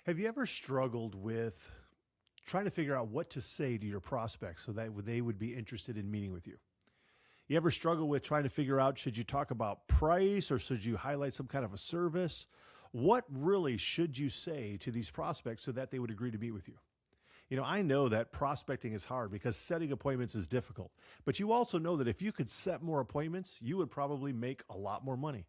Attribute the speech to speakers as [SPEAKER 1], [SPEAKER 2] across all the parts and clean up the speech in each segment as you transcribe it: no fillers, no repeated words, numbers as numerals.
[SPEAKER 1] Have you ever struggled with trying to figure out what to say to your prospects so that they would be interested in meeting with you? You ever struggle with trying to figure out, should you talk about price or should you highlight some kind of a service? What really should you say to these prospects so that they would agree to meet with you? You know, I know that prospecting is hard because setting appointments is difficult, but you also know that if you could set more appointments, you would probably make a lot more money.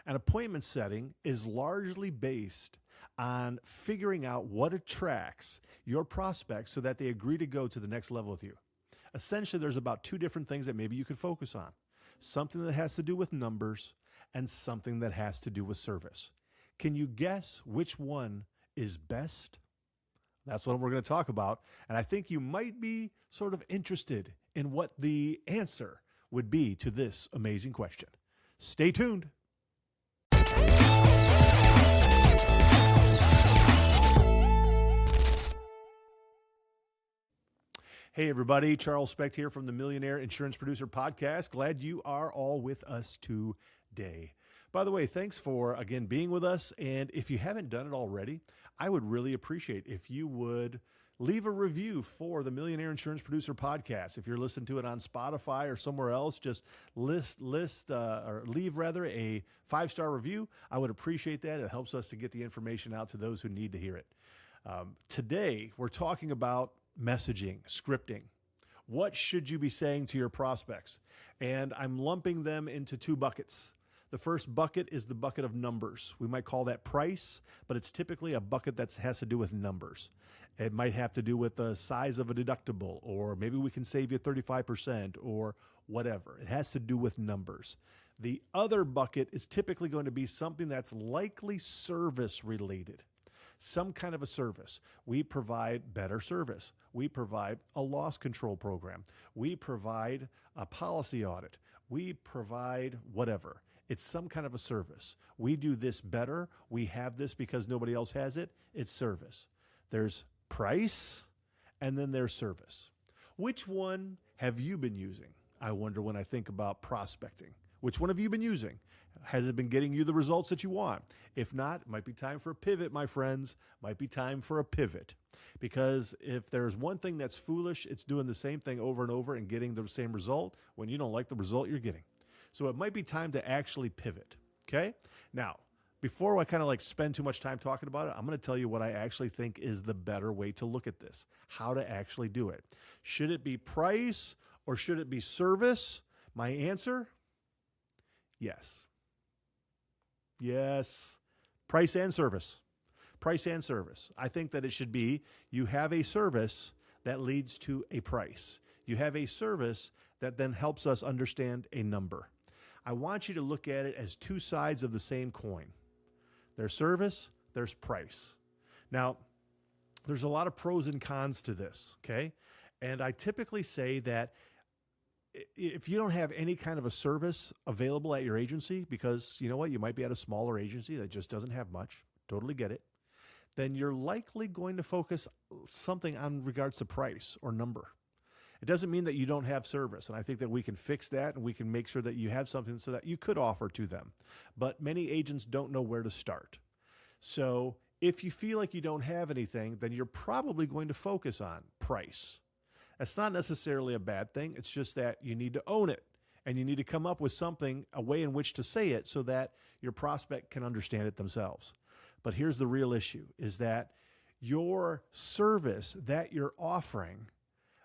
[SPEAKER 1] An appointment setting is largely based on figuring out what attracts your prospects so that they agree to go to the next level with you. Essentially, there's about two different things that maybe you could focus on. Something that has to do with numbers and something that has to do with service. Can you guess which one is best? That's what we're going to talk about. And I think you might be sort of interested in what the answer would be to this amazing question. Stay tuned. Hey, everybody. Charles Specht here from the Millionaire Insurance Producer Podcast. Glad you are all with us today. By the way, thanks for, again, being with us. And if you haven't done it already, I would really appreciate if you would leave a review for the Millionaire Insurance Producer Podcast. If you're listening to it on Spotify or somewhere else, just leave a 5-star review. I would appreciate that. It helps us to get the information out to those who need to hear it. Today, we're talking about messaging, scripting. What should you be saying to your prospects? And I'm lumping them into two buckets. The first bucket is the bucket of numbers. We might call that price, but it's typically a bucket that has to do with numbers. It might have to do with the size of a deductible, or maybe we can save you 35% or whatever. It has to do with numbers. The other bucket is typically going to be something that's likely service related. Some kind of a service. We provide better service. We provide a loss control program. We provide a policy audit. We provide whatever. It's some kind of a service. We do this better. We have this because nobody else has it. It's service. There's price, and then there's service. Which one have you been using? I wonder when I think about prospecting. Which one have you been using? Has it been getting you the results that you want? If not, it might be time for a pivot, my friends. Might be time for a pivot. Because if there's one thing that's foolish, it's doing the same thing over and over and getting the same result when you don't like the result you're getting. So it might be time to actually pivot, okay? Now, before I kind of spend too much time talking about it, I'm going to tell you what I actually think is the better way to look at this, how to actually do it. Should it be price or should it be service? My answer, yes. Yes, price and service. Price and service. I think that it should be you have a service that leads to a price. You have a service that then helps us understand a number. I want you to look at it as two sides of the same coin. There's service, there's price. Now, there's a lot of pros and cons to this, okay? And I typically say that if you don't have any kind of a service available at your agency, because you know what, you might be at a smaller agency that just doesn't have much, totally get it, then you're likely going to focus something on regards to price or number. It doesn't mean that you don't have service, and I think that we can fix that and we can make sure that you have something so that you could offer to them. But many agents don't know where to start. So if you feel like you don't have anything, then you're probably going to focus on price. That's not necessarily a bad thing. It's just that you need to own it, and you need to come up with something, a way in which to say it so that your prospect can understand it themselves. But here's the real issue, is that your service that you're offering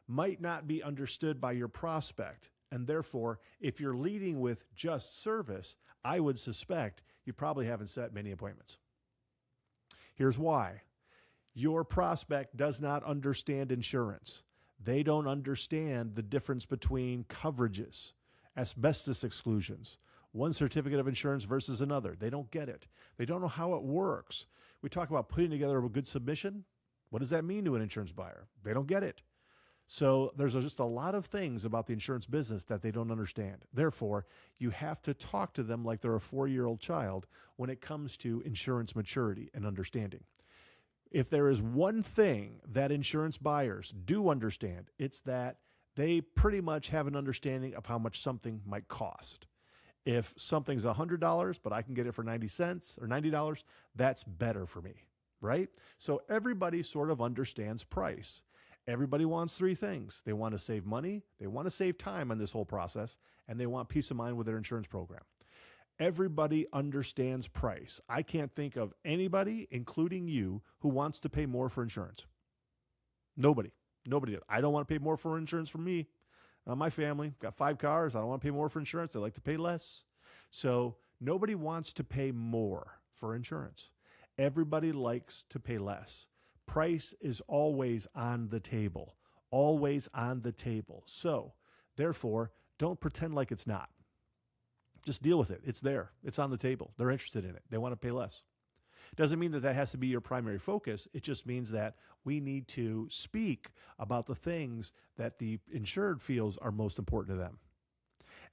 [SPEAKER 1] might not be understood by your prospect. And therefore, if you're leading with just service, I would suspect you probably haven't set many appointments. Here's why. Your prospect does not understand insurance. They don't understand the difference between coverages, asbestos exclusions, one certificate of insurance versus another. They don't get it. They don't know how it works. We talk about putting together a good submission. What does that mean to an insurance buyer? They don't get it. So there's just a lot of things about the insurance business that they don't understand. Therefore, you have to talk to them like they're a 4-year-old child when it comes to insurance maturity and understanding. If there is one thing that insurance buyers do understand, it's that they pretty much have an understanding of how much something might cost. If something's $100, but I can get it for 90 cents or $90, that's better for me. right? So everybody sort of understands price. Everybody wants three things. They want to save money, they want to save time on this whole process, and they want peace of mind with their insurance program. Everybody understands price. I can't think of anybody, including you, who wants to pay more for insurance. Nobody. Nobody. I don't want to pay more for insurance for me. My family, got 5 cars. I don't want to pay more for insurance. They like to pay less. So nobody wants to pay more for insurance. Everybody likes to pay less. Price is always on the table. Always on the table. So, therefore, don't pretend like it's not. Just deal with it. It's there. It's on the table. They're interested in it. They want to pay less. Doesn't mean that that has to be your primary focus. It just means that we need to speak about the things that the insured feels are most important to them.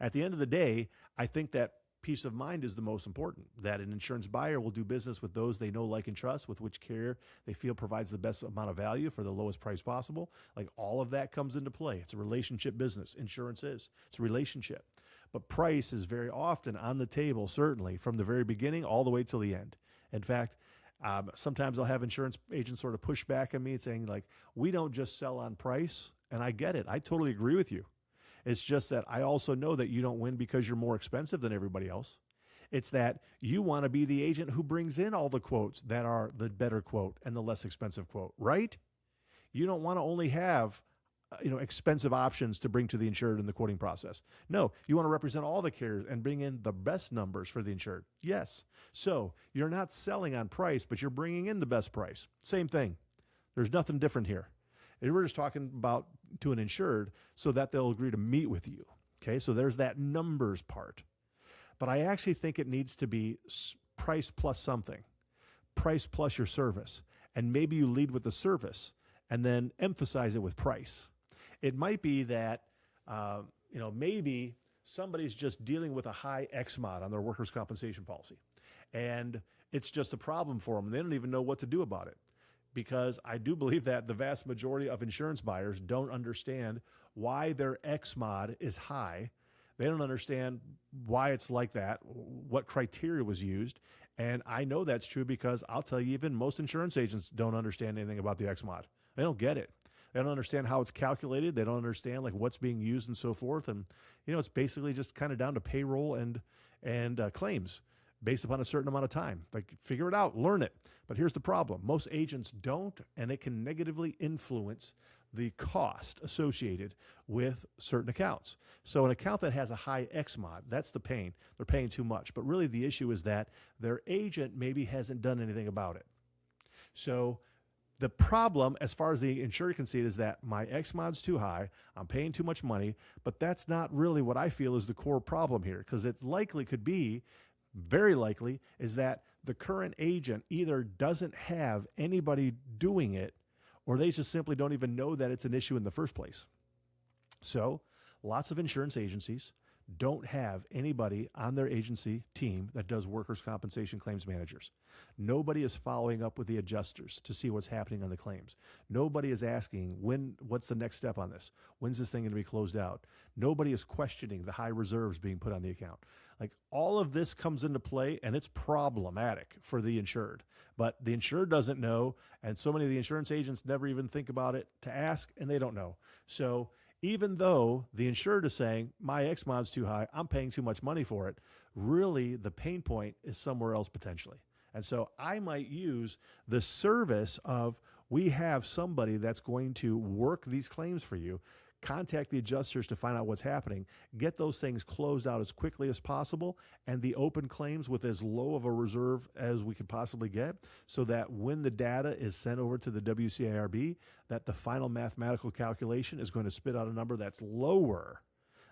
[SPEAKER 1] At the end of the day, I think that peace of mind is the most important, that an insurance buyer will do business with those they know, like, and trust, with which carrier they feel provides the best amount of value for the lowest price possible. Like, all of that comes into play. It's a relationship business. Insurance is. It's a relationship. But price is very often on the table, certainly, from the very beginning all the way till the end. In fact, sometimes I'll have insurance agents sort of push back on me and saying, like, we don't just sell on price. And I get it. I totally agree with you. It's just that I also know that you don't win because you're more expensive than everybody else. It's that you want to be the agent who brings in all the quotes that are the better quote and the less expensive quote, right? You don't want to only have expensive options to bring to the insured in the quoting process. No, you want to represent all the carriers and bring in the best numbers for the insured. Yes. So you're not selling on price, but you're bringing in the best price. Same thing. There's nothing different here. And we're just talking about to an insured so that they'll agree to meet with you. Okay, so there's that numbers part. But I actually think it needs to be price plus something, price plus your service. And maybe you lead with the service and then emphasize it with price. It might be that, maybe somebody's just dealing with a high XMOD on their workers' compensation policy. And it's just a problem for them. And they don't even know what to do about it. Because I do believe that the vast majority of insurance buyers don't understand why their XMOD is high. They don't understand why it's like that, what criteria was used. And I know that's true because I'll tell you, even most insurance agents don't understand anything about the XMOD. They don't get it. They don't understand how it's calculated. They don't understand like what's being used and so forth. And, it's basically just kind of down to payroll and claims based upon a certain amount of time. Like, figure it out, learn it. But here's the problem. Most agents don't, and it can negatively influence the cost associated with certain accounts. So an account that has a high XMOD, that's the pain. They're paying too much. But really the issue is that their agent maybe hasn't done anything about it. So the problem, as far as the insurer can see it, is that my XMOD's too high, I'm paying too much money, but that's not really what I feel is the core problem here, because it likely could be, very likely, is that the current agent either doesn't have anybody doing it, or they just simply don't even know that it's an issue in the first place. So lots of insurance agencies don't have anybody on their agency team that does workers' compensation claims managers. Nobody is following up with the adjusters to see what's happening on the claims. Nobody is asking, what's the next step on this? When's this thing going to be closed out? Nobody is questioning the high reserves being put on the account. Like, all of this comes into play, and it's problematic for the insured. But the insured doesn't know, and so many of the insurance agents never even think about it to ask, and they don't know. So even though the insured is saying, my XMOD's too high, I'm paying too much money for it, really the pain point is somewhere else potentially. And so I might use the service of, we have somebody that's going to work these claims for you, contact the adjusters to find out what's happening, get those things closed out as quickly as possible, and the open claims with as low of a reserve as we could possibly get, so that when the data is sent over to the WCIRB, that the final mathematical calculation is going to spit out a number that's lower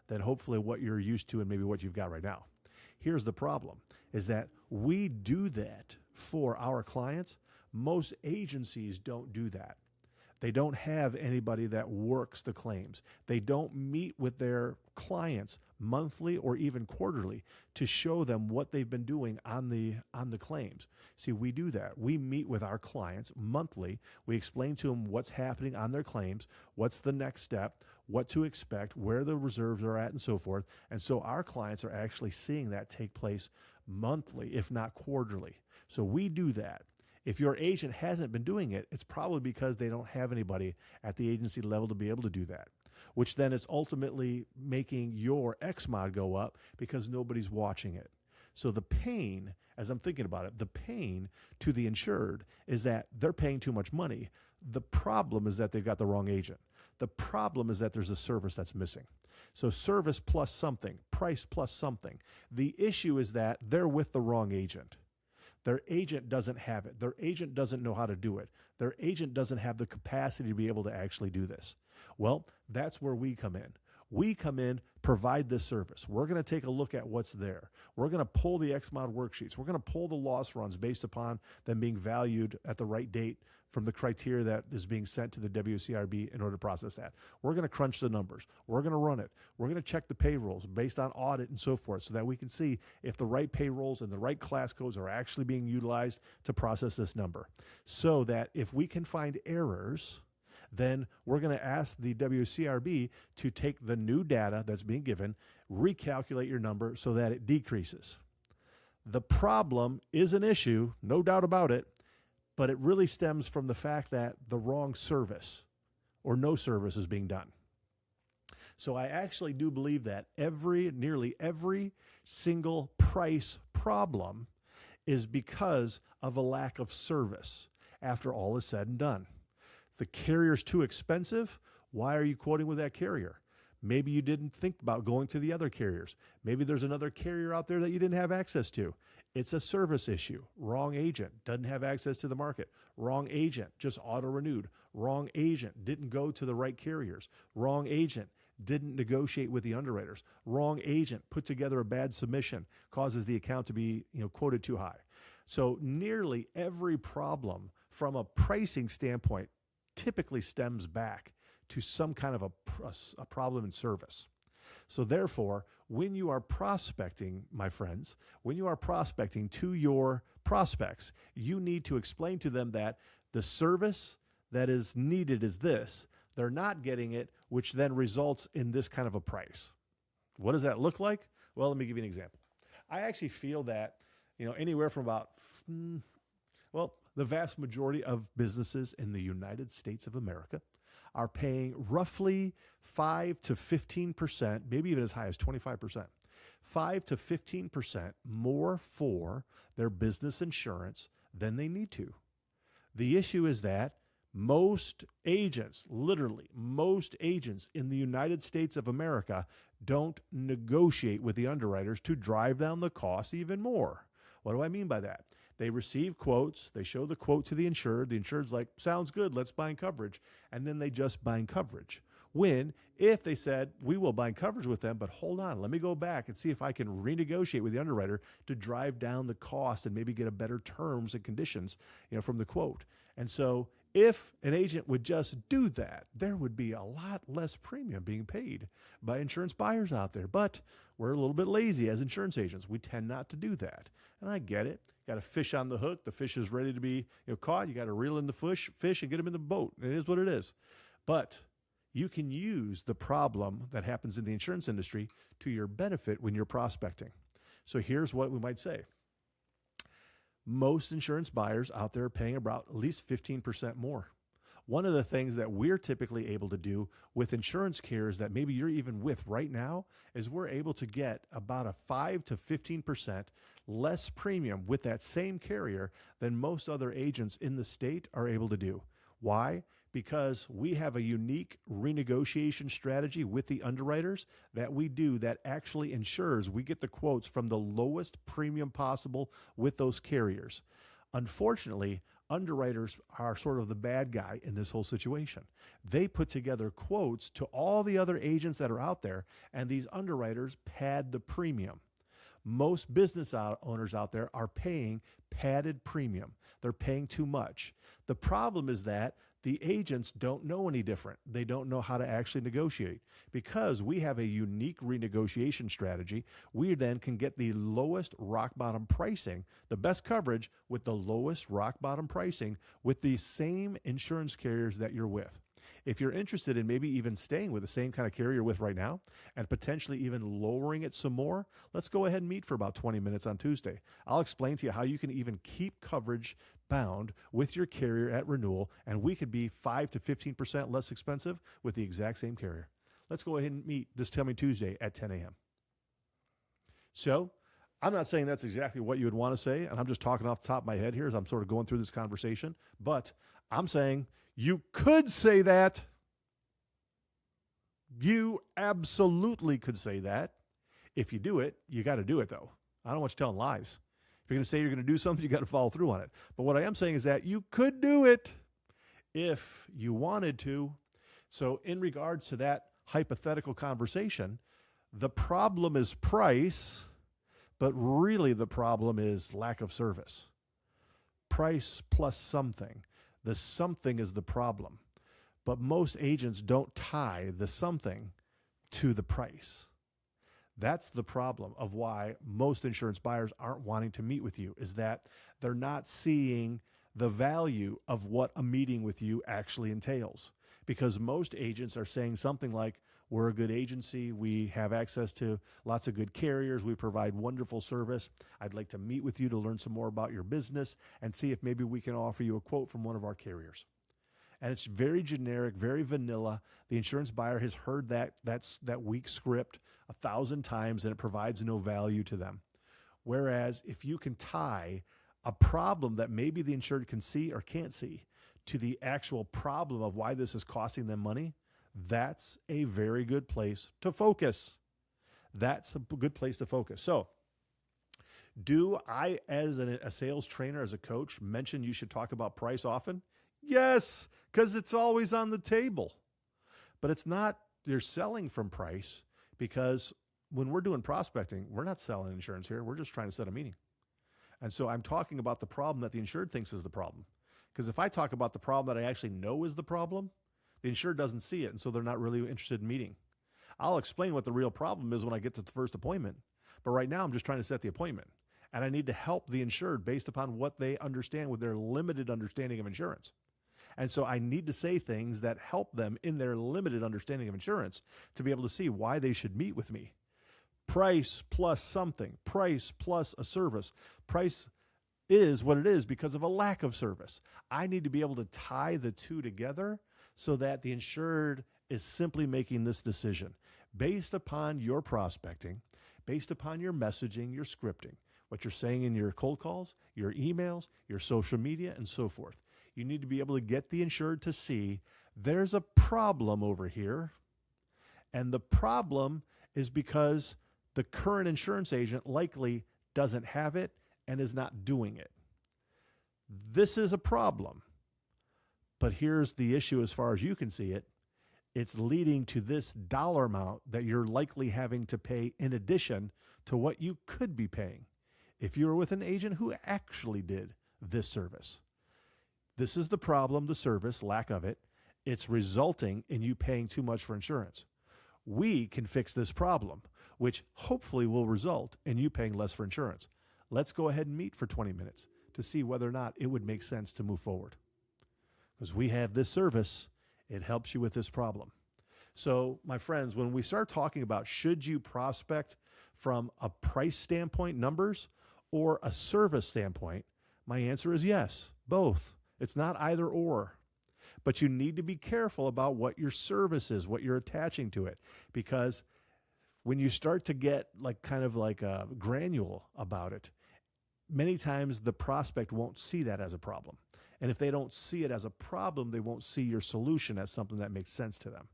[SPEAKER 1] than hopefully what you're used to and maybe what you've got right now. Here's the problem, is that we do that for our clients. Most agencies don't do that. They don't have anybody that works the claims. They don't meet with their clients monthly or even quarterly to show them what they've been doing on the claims. See, we do that. We meet with our clients monthly. We explain to them what's happening on their claims, what's the next step, what to expect, where the reserves are at, and so forth. And so our clients are actually seeing that take place monthly, if not quarterly. So we do that. If your agent hasn't been doing it, it's probably because they don't have anybody at the agency level to be able to do that, which then is ultimately making your XMOD go up because nobody's watching it. So the pain, as I'm thinking about it, the pain to the insured is that they're paying too much money. The problem is that they've got the wrong agent. The problem is that there's a service that's missing. So service plus something, price plus something. The issue is that they're with the wrong agent. Their agent doesn't have it. Their agent doesn't know how to do it. Their agent doesn't have the capacity to be able to actually do this. Well, that's where we come in. We come in, provide this service. We're going to take a look at what's there. We're going to pull the XMOD worksheets. We're going to pull the loss runs based upon them being valued at the right date from the criteria that is being sent to the WCRB in order to process that. We're going to crunch the numbers. We're going to run it. We're going to check the payrolls based on audit and so forth so that we can see if the right payrolls and the right class codes are actually being utilized to process this number. So that if we can find errors, then we're going to ask the WCRB to take the new data that's being given, recalculate your number so that it decreases. The problem is an issue, no doubt about it, but it really stems from the fact that the wrong service or no service is being done. So I actually do believe that nearly every single price problem is because of a lack of service after all is said and done. The carrier's too expensive. Why are you quoting with that carrier? Maybe you didn't think about going to the other carriers. Maybe there's another carrier out there that you didn't have access to. It's a service issue. Wrong agent, doesn't have access to the market. Wrong agent, just auto-renewed. Wrong agent, didn't go to the right carriers. Wrong agent, didn't negotiate with the underwriters. Wrong agent, put together a bad submission, causes the account to be quoted too high. So nearly every problem from a pricing standpoint typically stems back to some kind of a problem in service. So therefore, when you are prospecting, my friends, when you are prospecting to your prospects, you need to explain to them that the service that is needed is this. They're not getting it, which then results in this kind of a price. What does that look like? Well, let me give you an example. I actually feel that, anywhere from about, the vast majority of businesses in the United States of America are paying roughly 5 to 15%, maybe even as high as 25%, 5 to 15% more for their business insurance than they need to. The issue is that most agents, literally most agents in the United States of America don't negotiate with the underwriters to drive down the cost even more. What do I mean by that? They receive quotes. They show the quote to the insured. The insured's like, sounds good, let's bind coverage. And then they just bind coverage. If they said, we will bind coverage with them, but hold on, let me go back and see if I can renegotiate with the underwriter to drive down the cost and maybe get a better terms and conditions, from the quote. And so if an agent would just do that, there would be a lot less premium being paid by insurance buyers out there. But we're a little bit lazy as insurance agents. We tend not to do that. And I get it. Got a fish on the hook. The fish is ready to be caught. You got to reel in the fish and get them in the boat. It is what it is. But you can use the problem that happens in the insurance industry to your benefit when you're prospecting. So here's what we might say. Most insurance buyers out there are paying about at least 15% more. One of the things that we're typically able to do with insurance carriers that maybe you're even with right now is we're able to get about a 5 to 15% less premium with that same carrier than most other agents in the state are able to do. Why? Because we have a unique renegotiation strategy with the underwriters that we do that actually ensures we get the quotes from the lowest premium possible with those carriers. Unfortunately, underwriters are sort of the bad guy in this whole situation. They put together quotes to all the other agents that are out there, and these underwriters pad the premium. Most business owners out there are paying padded premium. They're paying too much. The problem is that the agents don't know any different. They don't know how to actually negotiate. Because we have a unique renegotiation strategy, we then can get the lowest rock bottom pricing, the best coverage with the lowest rock bottom pricing with the same insurance carriers that you're with. If you're interested in maybe even staying with the same kind of carrier you're with right now and potentially even lowering it some more, let's go ahead and meet for about 20 minutes on Tuesday. I'll explain to you how you can even keep coverage bound with your carrier at renewal, and we could be 5 to 15% less expensive with the exact same carrier. Let's go ahead and meet this coming Tuesday at 10 a.m. So I'm not saying that's exactly what you would want to say, and I'm just talking off the top of my head here as I'm sort of going through this conversation, but I'm saying you could say that. You absolutely could say that. If you do it, you got to do it, though. I don't want you telling lies. If you're going to say you're going to do something, you got to follow through on it. But what I am saying is that you could do it if you wanted to. So in regards to that hypothetical conversation, the problem is price, but really the problem is lack of service. Price plus something. The something is the problem. But most agents don't tie the something to the price. That's the problem of why most insurance buyers aren't wanting to meet with you, is that they're not seeing the value of what a meeting with you actually entails. Because most agents are saying something like, we're a good agency, we have access to lots of good carriers, we provide wonderful service. I'd like to meet with you to learn some more about your business and see if maybe we can offer you a quote from one of our carriers. And it's very generic, very vanilla. The insurance buyer has heard that weak script 1,000 times, and it provides no value to them. Whereas if you can tie a problem that maybe the insured can see or can't see to the actual problem of why this is costing them money, that's a very good place to focus. That's a good place to focus. So, do I, as a sales trainer, as a coach, mention you should talk about price often? Yes, because it's always on the table. But it's not, you're selling from price, because when we're doing prospecting, we're not selling insurance here. We're just trying to set a meeting. And so I'm talking about the problem that the insured thinks is the problem. Because if I talk about the problem that I actually know is the problem, the insured doesn't see it, and so they're not really interested in meeting. I'll explain what the real problem is when I get to the first appointment. But right now, I'm just trying to set the appointment. And I need to help the insured based upon what they understand with their limited understanding of insurance. And so I need to say things that help them in their limited understanding of insurance to be able to see why they should meet with me. Price plus something, price plus a service. Price is what it is because of a lack of service. I need to be able to tie the two together so that the insured is simply making this decision based upon your prospecting, based upon your messaging, your scripting, what you're saying in your cold calls, your emails, your social media, and so forth. You need to be able to get the insured to see there's a problem over here, and the problem is because the current insurance agent likely doesn't have it and is not doing it. This is a problem. But here's the issue as far as you can see it. It's leading to this dollar amount that you're likely having to pay in addition to what you could be paying if you were with an agent who actually did this service. This is the problem, the service, lack of it. It's resulting in you paying too much for insurance. We can fix this problem, which hopefully will result in you paying less for insurance. Let's go ahead and meet for 20 minutes to see whether or not it would make sense to move forward. Because we have this service, it helps you with this problem. So, my friends, when we start talking about should you prospect from a price standpoint, numbers, or a service standpoint, my answer is yes, both. It's not either or. But you need to be careful about what your service is, what you're attaching to it. Because when you start to get kind of granule about it, many times the prospect won't see that as a problem. And if they don't see it as a problem, they won't see your solution as something that makes sense to them.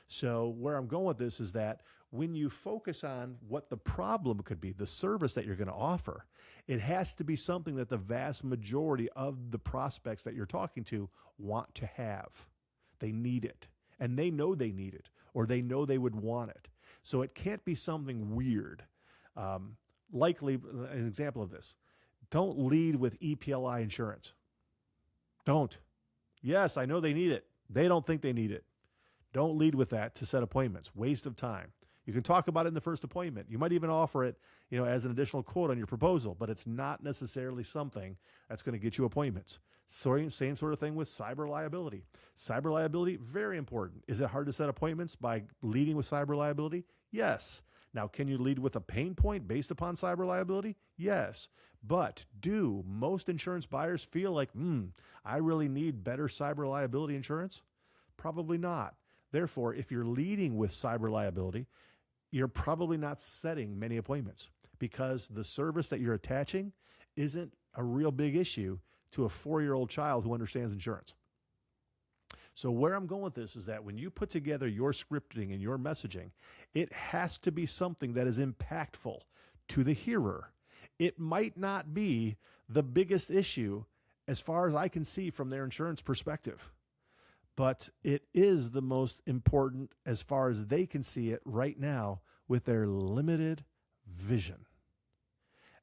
[SPEAKER 1] So where I'm going with this is that when you focus on what the problem could be, the service that you're going to offer, it has to be something that the vast majority of the prospects that you're talking to want to have. They need it, and they know they need it, or they know they would want it. So it can't be something weird. Likely, an example of this, don't lead with EPLI insurance. Don't. Yes, I know they need it. They don't think they need it. Don't lead with that to set appointments. Waste of time. You can talk about it in the first appointment. You might even offer it, as an additional quote on your proposal, but it's not necessarily something that's going to get you appointments. Same sort of thing with cyber liability. Cyber liability, very important. Is it hard to set appointments by leading with cyber liability? Yes. Now, can you lead with a pain point based upon cyber liability? Yes. But do most insurance buyers feel like, I really need better cyber liability insurance? Probably not. Therefore, if you're leading with cyber liability, you're probably not setting many appointments because the service that you're attaching isn't a real big issue to a 4-year-old child who understands insurance. So where I'm going with this is that when you put together your scripting and your messaging, it has to be something that is impactful to the hearer. It might not be the biggest issue as far as I can see from their insurance perspective, but it is the most important as far as they can see it right now with their limited vision.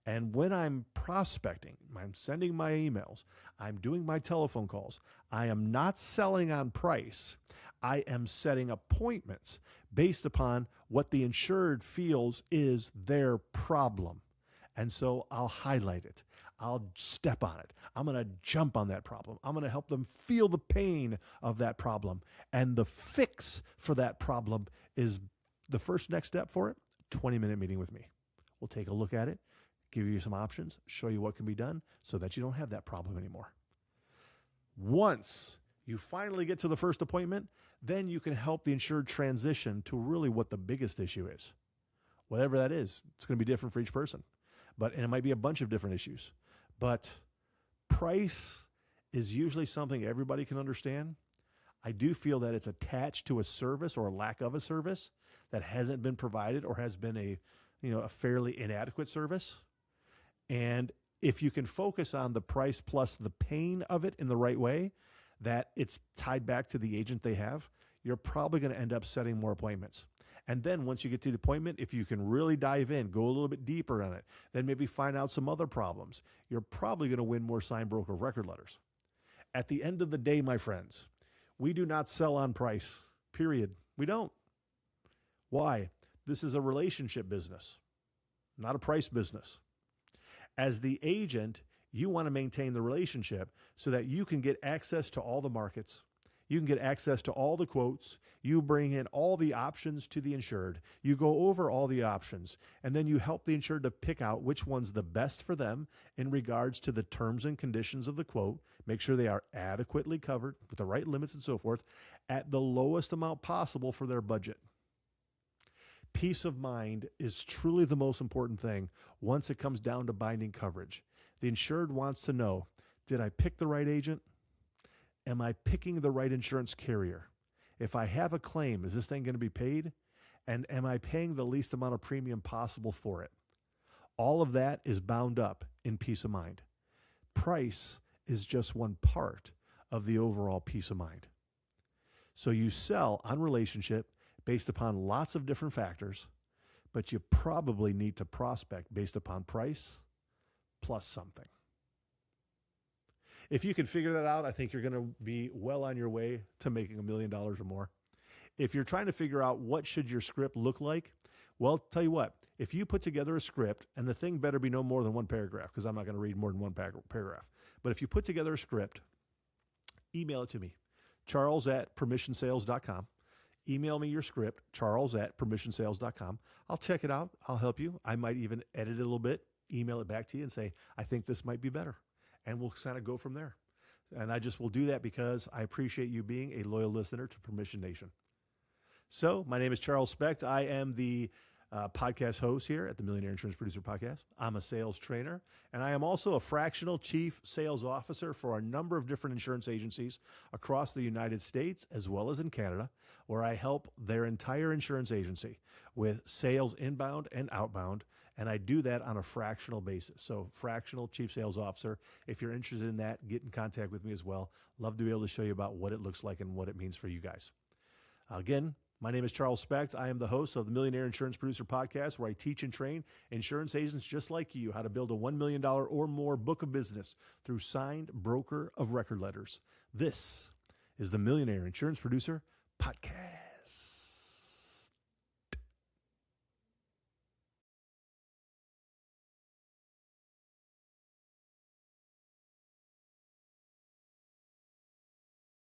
[SPEAKER 1] And when I'm prospecting, I'm sending my emails, I'm doing my telephone calls, I am not selling on price. I am setting appointments based upon what the insured feels is their problem. And so I'll highlight it. I'll step on it. I'm going to jump on that problem. I'm going to help them feel the pain of that problem. And the fix for that problem is the first next step for it, 20-minute meeting with me. We'll take a look at it, give you some options, show you what can be done so that you don't have that problem anymore. Once you finally get to the first appointment, then you can help the insured transition to really what the biggest issue is. Whatever that is, it's going to be different for each person. And it might be a bunch of different issues. But price is usually something everybody can understand. I do feel that it's attached to a service or a lack of a service that hasn't been provided or has been a fairly inadequate service. And if you can focus on the price plus the pain of it in the right way, that it's tied back to the agent they have, you're probably going to end up setting more appointments. And then once you get to the appointment, if you can really dive in, go a little bit deeper on it, then maybe find out some other problems, you're probably going to win more signed broker record letters. At the end of the day, my friends, we do not sell on price, period. We don't. Why? This is a relationship business, not a price business. As the agent, you want to maintain the relationship so that you can get access to all the markets. You can get access to all the quotes. You bring in all the options to the insured. You go over all the options, and then you help the insured to pick out which one's the best for them in regards to the terms and conditions of the quote. Make sure they are adequately covered with the right limits and so forth at the lowest amount possible for their budget. Peace of mind is truly the most important thing once it comes down to binding coverage. The insured wants to know, did I pick the right agent? Am I picking the right insurance carrier? If I have a claim, is this thing going to be paid? And am I paying the least amount of premium possible for it? All of that is bound up in peace of mind. Price is just one part of the overall peace of mind. So you sell on relationship based upon lots of different factors, but you probably need to prospect based upon price plus something. If you can figure that out, I think you're going to be well on your way to making $1 million or more. If you're trying to figure out what should your script look like, well, tell you what, if you put together a script, and the thing better be no more than one paragraph, because I'm not going to read more than one paragraph. But if you put together a script, email it to me, charles@permissionsales.com. Email me your script, charles@permissionsales.com. I'll check it out. I'll help you. I might even edit it a little bit, email it back to you and say, I think this might be better. And we'll kind of go from there. And I just will do that because I appreciate you being a loyal listener to Permission Nation. So my name is Charles Specht. I am the podcast host here at the Millionaire Insurance Producer Podcast. I'm a sales trainer, and I am also a fractional chief sales officer for a number of different insurance agencies across the United States as well as in Canada, where I help their entire insurance agency with sales inbound and outbound. And I do that on a fractional basis. So fractional chief sales officer. If you're interested in that, get in contact with me as well. Love to be able to show you about what it looks like and what it means for you guys. Again, my name is Charles Specht. I am the host of the Millionaire Insurance Producer Podcast, where I teach and train insurance agents just like you how to build a $1 million or more book of business through signed broker of record letters. This is the Millionaire Insurance Producer Podcast.